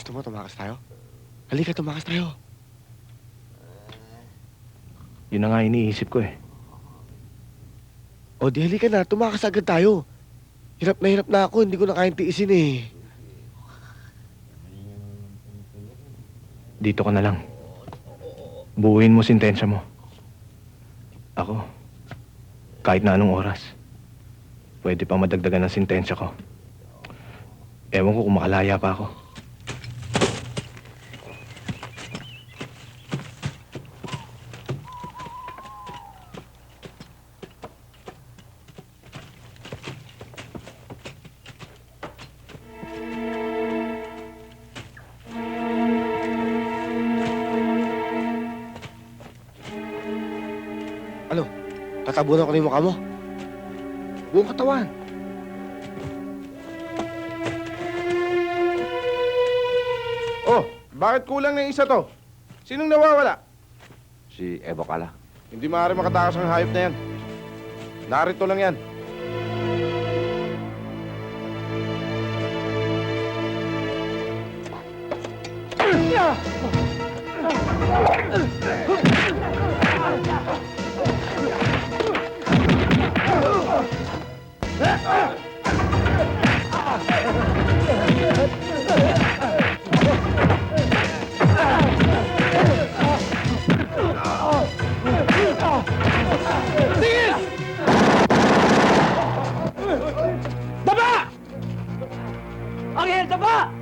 Gusto mo tumakas tayo? Halika, tumakas tayo. Yun na nga iniisip ko eh. O di halika na, tumakas agad tayo. Hirap na ako, hindi ko na kayang tiisin eh. Dito ka na lang. Buuin mo sintensya mo. Ako, kahit na anong oras, pwede pa madagdagan ng sintensya ko. Ewan ko kung makalaya pa ako. Ano? Tatabunan ko na yung mukha mo? Buong katawan. Oh, bakit kulang na isa to? Sinong nawawala? Si Evo Kala. Hindi maaari makatakas ang hayop na yan. Narito lang yan. Angel, taba!